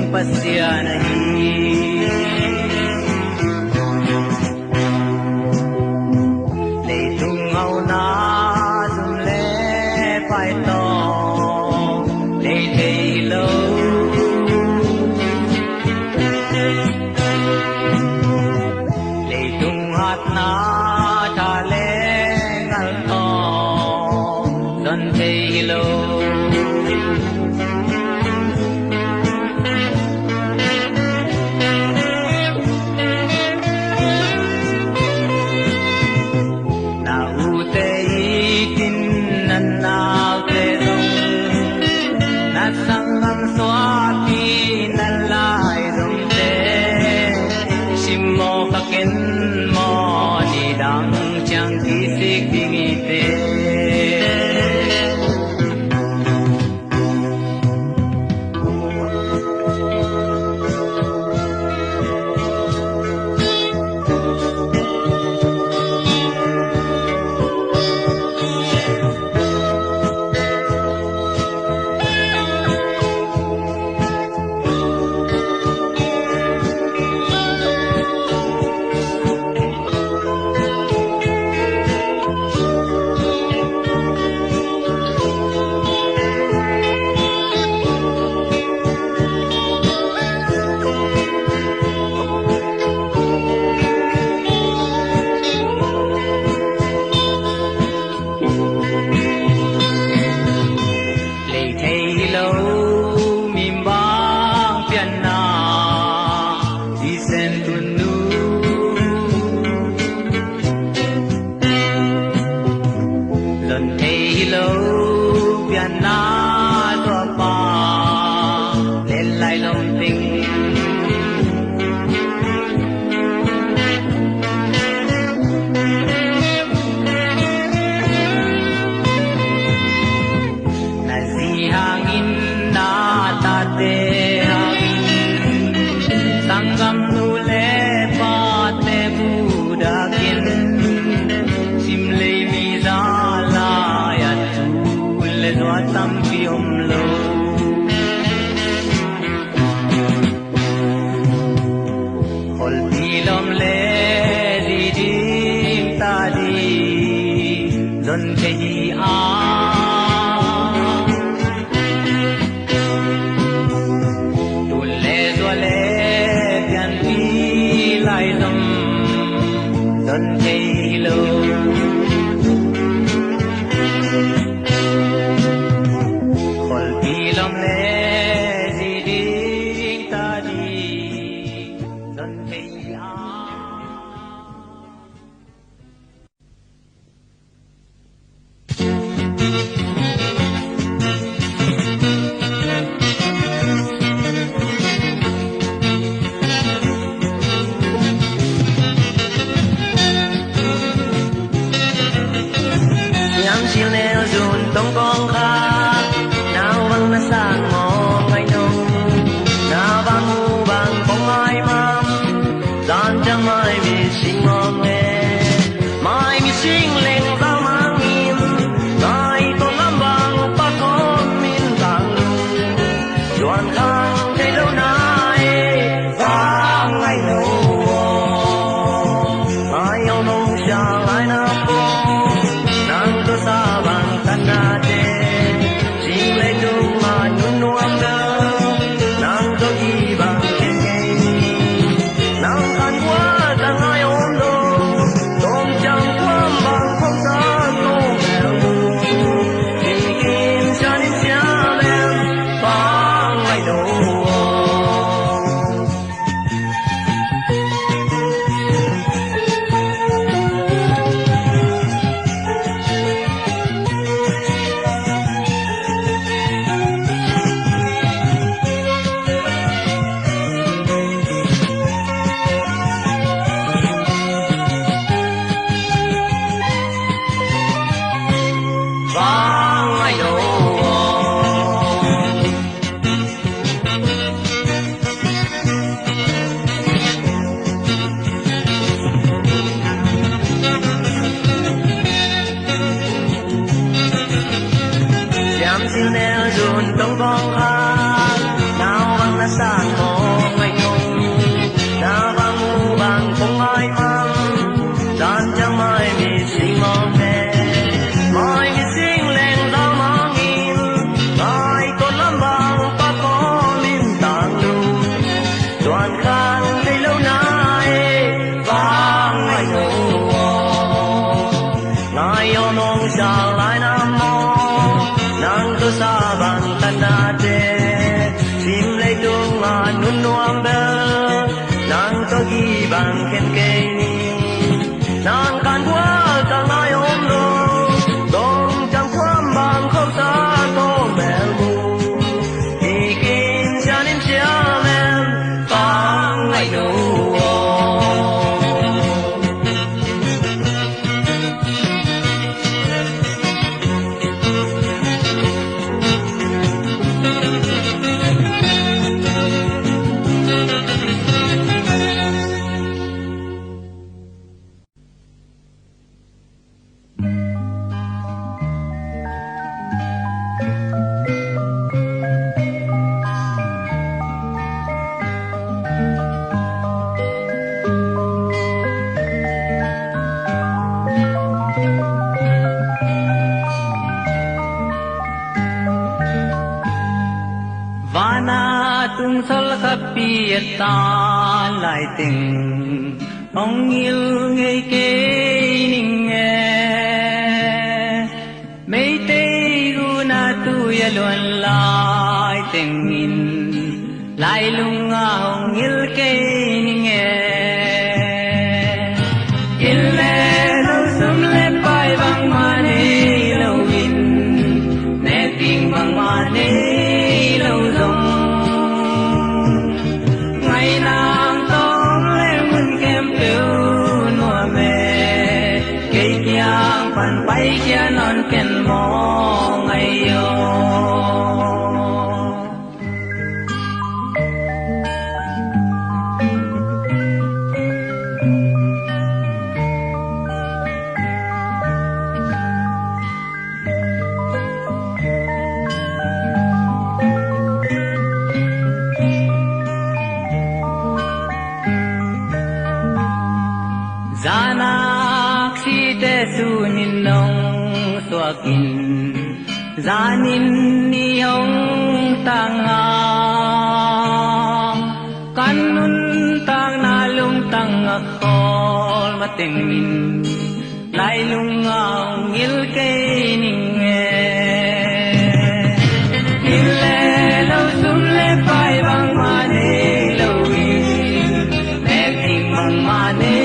समस्या नहीं। để tung hậu na dùm lẽ phải to để thấy lâu để tung hát na yang kisik dingite Nuông bơ nang to gi bang ken ke ni nang kan wa ta lại tình ông yêu ngày kê ninh nghe mấy tê gu na tu ya luan lại tình in lại lung ông yêu kê ninh nghe ille lâu sum le pai bang mane lâu in nè tình bang mane lâu dòng ngày nàng tông lên mun kem tiêu nua mẹ cây giang pan bay kia non ken mo ngày yo Zanak si te sunin nong suakin zanin niyong tanga kanun tang nalung tang akol matingin lailung ang ilkay ninge ille lau sumle pai bang mane lawin neking bang mane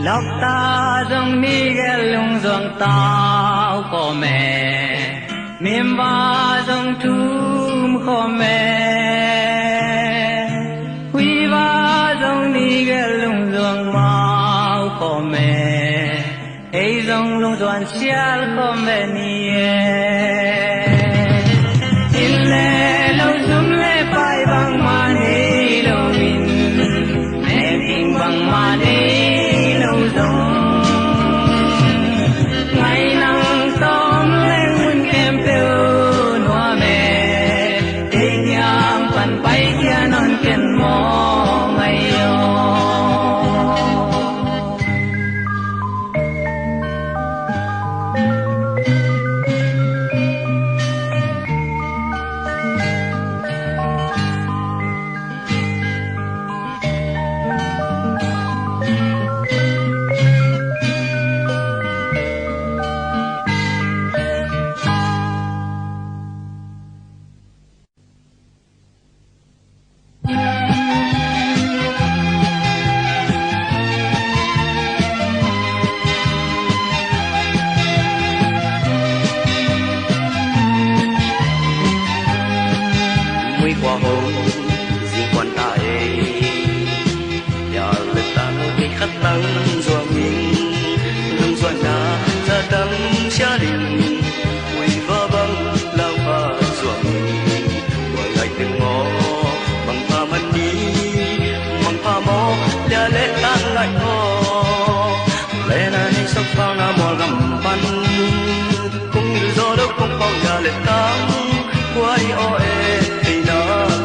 Lọc ta dòng ni ghé lung dòng tao có mẹ miền ba dòng thum có mẹ huy ba dòng ni ghé lung dòng mau có mẹ ấy dòng lung dòng xial có mẹ ni ille lâu zum le pai bang mane lâu min mẹ tình bang mane ngày nắng tóm lên mun kem tiêu nua mẹ cây nhang pan bay kia non ken mo ngày yo qua hôm riêng quan tại nhà lực ta bị khát tăng doa mình lưng doa na ra đắng gia đình quỳ vơ băng lao pha doa mình qua ngày từng ngõ bằng pha man đi bằng pha mò đã lệ tan lại ho lệ na đi sắp phao na mò gầm pan cũng như gió đâu cũng bao nhà lệ tăng qua đi o e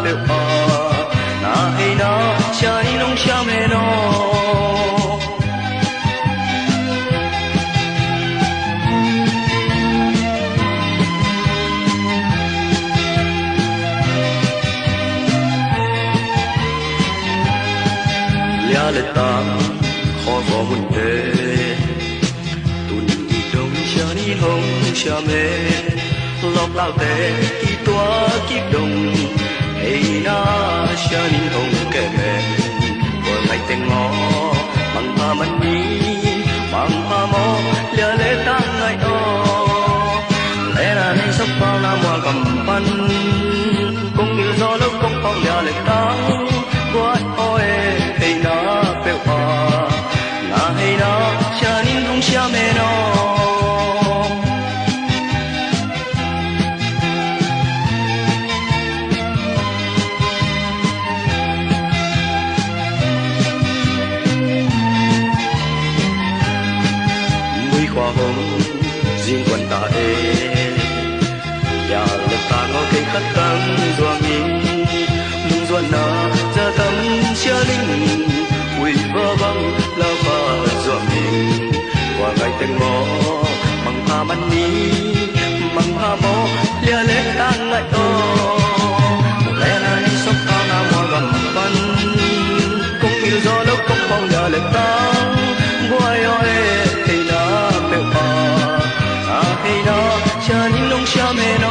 đều na hay na trái nông cha mẹ nó lia lệ tam khó vò mun tê tuần đi đông cha ni hồng cha mẹ lọc lao tê kỳ toa kiếp đông hey na cha ni hồng kẻ mẹ vừa ngày tên ngõ bằng pha mình đi bằng pha mô lừa lê tăng ngày đó lẽ là nên sắp bao năm hoa cầm pan cũng như gió lúc cũng phong lừa lê tăng quát ôi hay nó bèo na hay nó cha nín không cha mẹ nó qua hôm riêng quần ta ê nhà lực ta ngó cây khát tăng doa mi lung doa na ra tâm chia linh quỳ vơ băng lao pha doa mi qua ngày tên ngõ bằng pha man ni bằng pha mô lia lệ tăng ngày đó lẽ là đi sốc cao nam hoa gầm văn cũng yêu gió lúc cũng phong lia lệ tăng vui ơi hay nó cha nín lông cha mẹ nó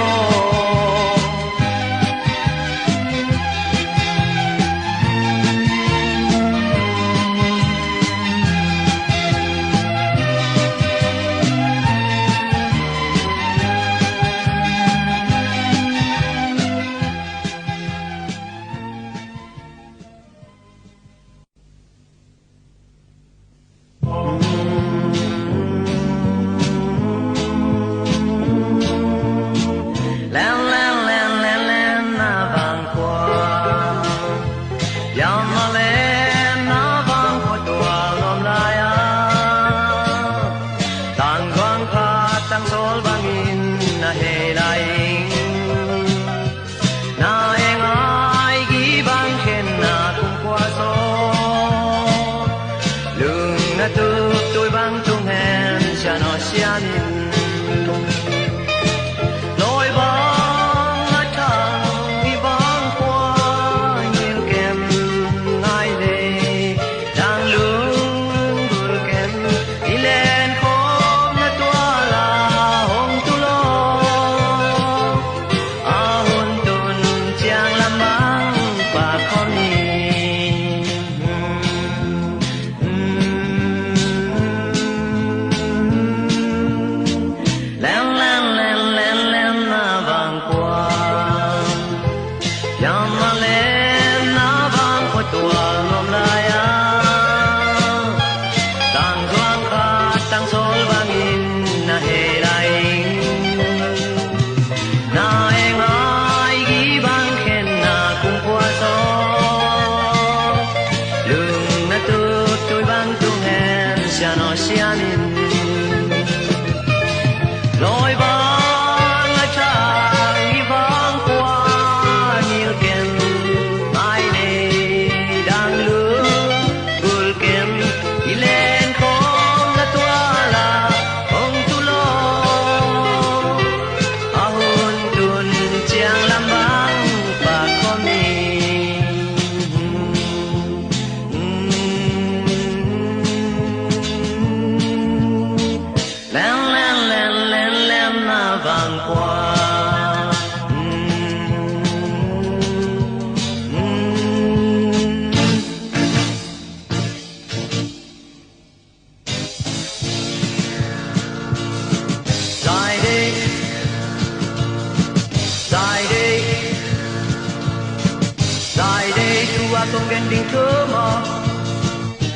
con gandeng tumo,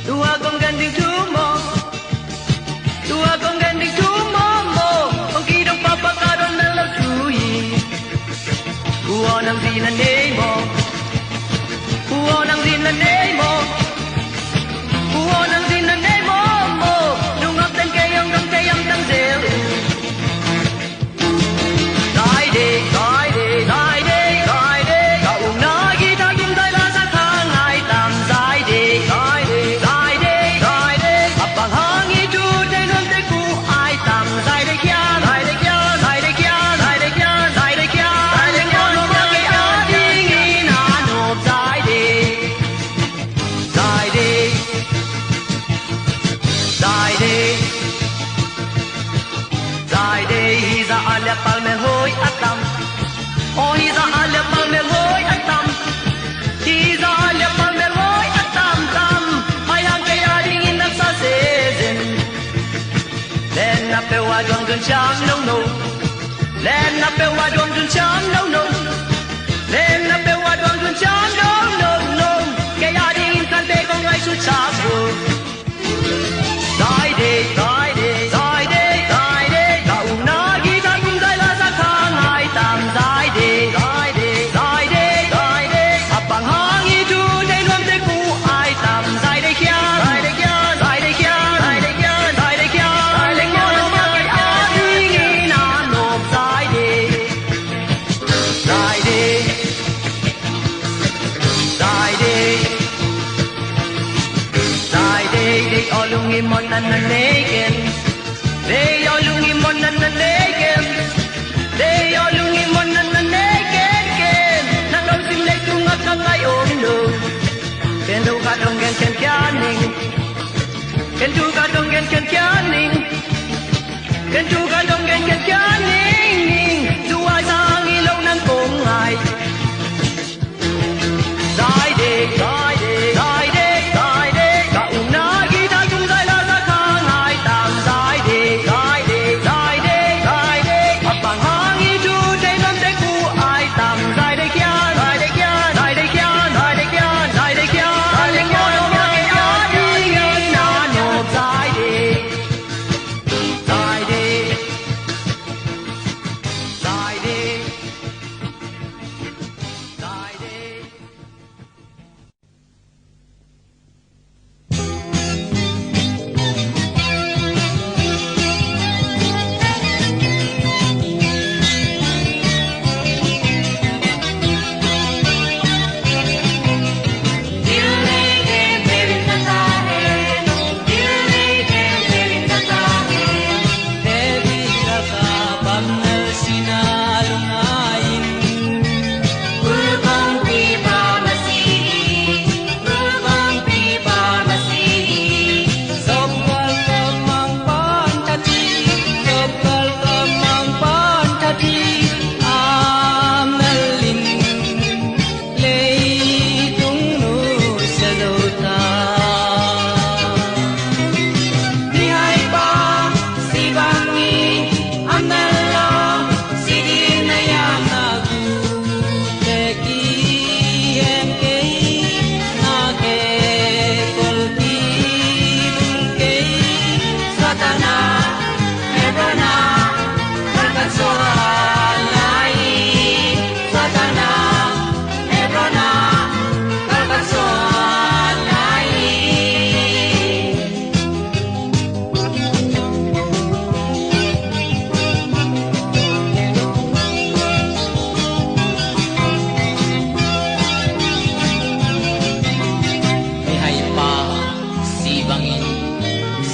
dua con gandeng tumo, dua con gandeng tumo mo, pagkidong papakaron na lagsuyi, uo nang zinanay mo, uo nang zinanay mo, uo nang zinanay mo mo, nungak dan kayang tang zel. Palmer hoy atam, oh he's a palmer hoy atam, he's a palmer hoy atam tam. wa dong dun cham no no len na pe wa dong dun cham no no len na pe wa dong dun cham no no no ke ya din kan be kong ai su cha bu dai de dai de dai de dai de ga u na gi ta kum dai la sa khang ai tam dai de dai de dai de dai de apang hang i tu dei luam te ku ai tam dai de kya dai de kya dai de kya dai de kya dai de kya dai de kya no ma ke a di ngi na no dai de dai de dai de dai de de all lungi mon nan nan neken de all lungi mon nan nan neken de all lungi mon nan nan neken ken nang lo sim le tu ngak kang ai om no ken du ka dong ken kya ning ken du ka dong ken kya ning ken du ka dong ken kya ning ning du ai sang i lo nan kong ai dai de dai de dai de dai de ga u na gi ta kum dai la sa khang ai tam dai de dai de dai de dai de apang hang i tu dei lam te ku ai tam dai de kya dai de kya dai de kya dai de kya dai de kya dai de kya no ma ke a di ngi na no dai de dai de dai de dai de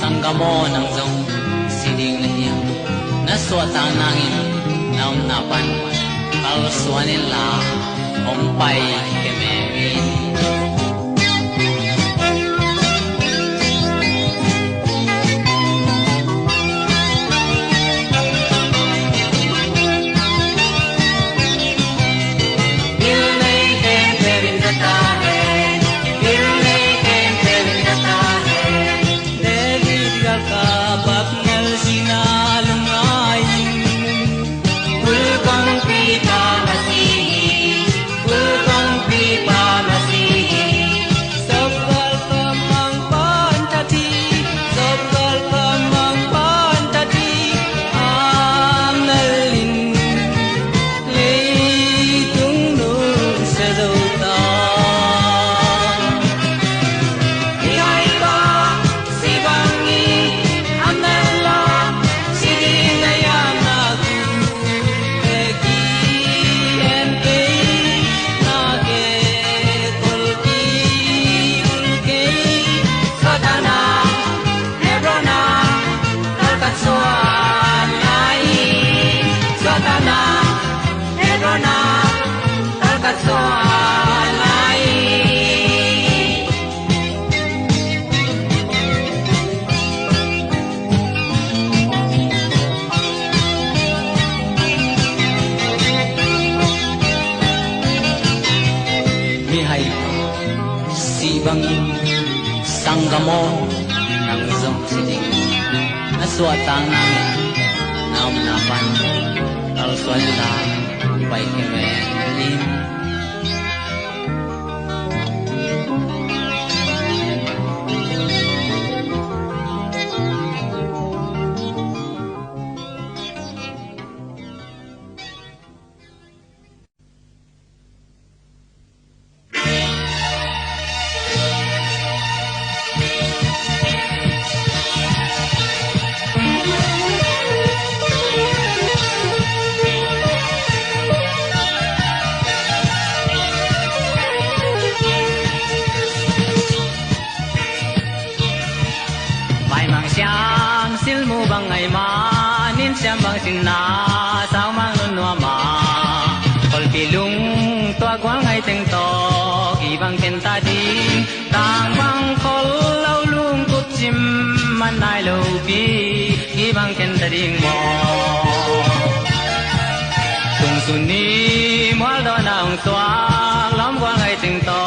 Sanggamo ng zong siding lahiyang naswata nangin naum napan kalswanin la ompay kememin Sanggamo ng zong siding naswatang namin tin na sao mang luôn noa ma kol pilung tua quang hai teng to ki bang ken ta ding tang bang kol lau lung kut chim man nai lo pi ki bang ken ta ding mo tung sun ni mual do na ong tua lam quang hai teng to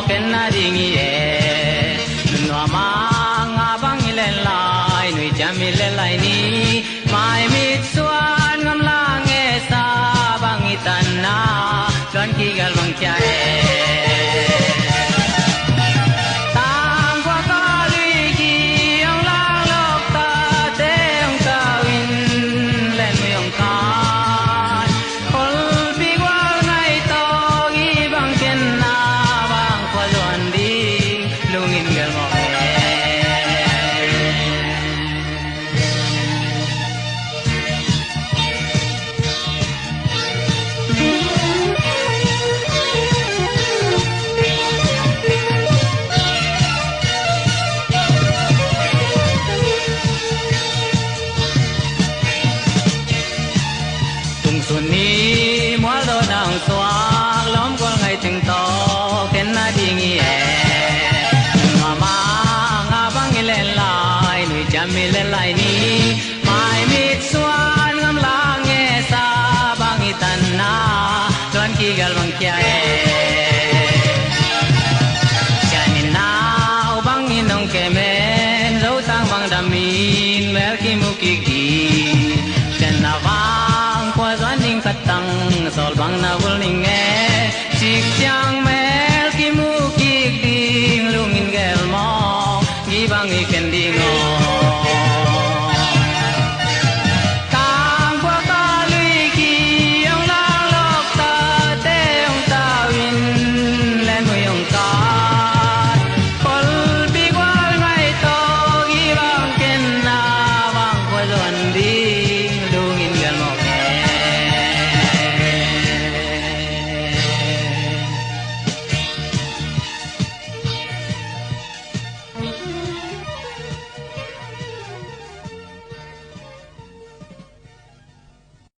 ken na ding ye noa ma nga bang i len lai nui jam i len lai ni mai mit suan ngam la nge sa bang i tan na luan ki gal bang kya e tang kwa ka lui ki ong lang lok ta te ong ka win len mi ong kan kol pi gwal ngai to gi bang ken na bang kwa luan di lungin gal mo xuân ni mua đồ nàng xoa lóm con ngày từng to kén na đi nghe mà nga bang lên lại nuôi cha mi lên lại ni mai mít xuan ngam la nghe sa bang itan na tuan ki gal bang kia chanin na bang inong kemen lo tang bang damin mer ki mukiki chen na qua doan ning katang sol bang na vul ning e chik chang